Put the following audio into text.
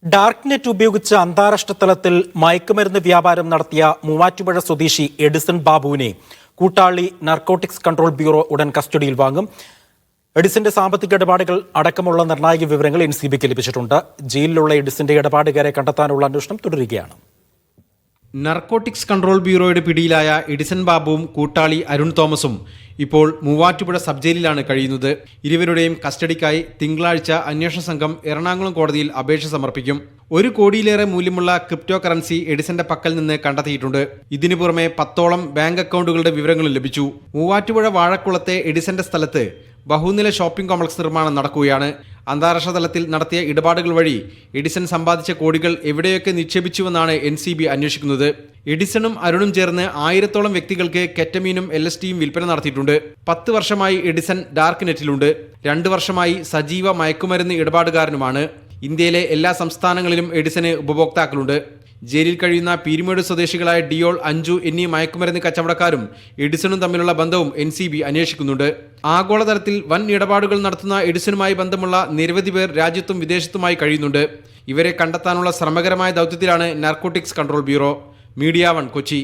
Dark net ഉപയോഗിച്ച് അന്താരാഷ്ട്ര തലത്തിൽ മയക്കുമരുന്ന് വ്യാപാരം നടത്തിയ മൂവാറ്റുപുഴ സ്വദേശി എഡിസൺ ബാബുവിനെ കൂട്ടാളി നാർക്കോട്ടിക്സ് കൺട്രോൾ ബ്യൂറോ ഉടൻ കസ്റ്റഡിയിൽ വാങ്ങും. എഡിസന്റെ സാമ്പത്തിക ഇടപാടുകൾ അടക്കമുള്ള നിർണായക വിവരങ്ങൾ NCBക്ക് ലഭിച്ചിട്ടുണ്ട്. ജയിലിലുള്ള എഡിസന്റെ ഇടപാടുകാരെ കണ്ടെത്താനുള്ള അന്വേഷണം തുടരുകയാണ്. നാർക്കോട്ടിക്സ് കൺട്രോൾ ബ്യൂറോയുടെ പിടിയിലായ എഡിസൺ ബാബുവും കൂട്ടാളി അരുൺ തോമസും ഇപ്പോൾ മൂവാറ്റുപുഴ സബ് ജയിലിലാണ് കഴിയുന്നത്. ഇരുവരുടെയും കസ്റ്റഡിക്കായി തിങ്കളാഴ്ച അന്വേഷണ സംഘം എറണാകുളം കോടതിയിൽ അപേക്ഷ സമർപ്പിക്കും. 1 കോടിയിലേറെ മൂല്യമുള്ള ക്രിപ്റ്റോ കറൻസി എഡിസന്റെ പക്കൽ നിന്ന് കണ്ടെത്തിയിട്ടുണ്ട്. ഇതിനു പുറമെ 10ഓളം ബാങ്ക് അക്കൗണ്ടുകളുടെ വിവരങ്ങളും ലഭിച്ചു. മൂവാറ്റുപുഴ വാഴക്കുളത്തെ എഡിസന്റെ സ്ഥലത്ത് ബഹുനില ഷോപ്പിംഗ് കോംപ്ലക്സ് നിർമ്മാണം നടക്കുകയാണ്. അന്താരാഷ്ട്ര തലത്തിൽ നടത്തിയ ഇടപാടുകൾ വഴി എഡിസൺ സമ്പാദിച്ച കോടികൾ എവിടെയൊക്കെ നിക്ഷേപിച്ചുവെന്നാണ് NCB അന്വേഷിക്കുന്നത്. എഡിസണും അരുണും ചേർന്ന് 1000ഓളം വ്യക്തികൾക്ക് കെറ്റമീനും LSDയും വിൽപ്പന നടത്തിയിട്ടുണ്ട്. 10 വർഷമായി എഡിസൺ ഡാർക്ക് നെറ്റിലുണ്ട്. 2 വർഷമായി സജീവ മയക്കുമരുന്ന് ഇടപാടുകാരനുമാണ്. ഇന്ത്യയിലെ എല്ലാ സംസ്ഥാനങ്ങളിലും എഡിസന് ഉപഭോക്താക്കളുണ്ട്. ജയിലിൽ കഴിയുന്ന പീരുമേട് സ്വദേശികളായ ഡിയോൾ, അഞ്ജു എന്നീ മയക്കുമരുന്ന് കച്ചവടക്കാരും എഡിസണും തമ്മിലുള്ള ബന്ധവും NCB അന്വേഷിക്കുന്നുണ്ട്. ആഗോളതലത്തിൽ വൻ ഇടപാടുകൾ നടത്തുന്ന എഡിസണുമായി ബന്ധമുള്ള നിരവധി പേർ രാജ്യത്തും വിദേശത്തുമായി കഴിയുന്നുണ്ട്. ഇവരെ കണ്ടെത്താനുള്ള ശ്രമകരമായ ദൗത്യത്തിലാണ് narcotics control bureau. Media 1 Kochi.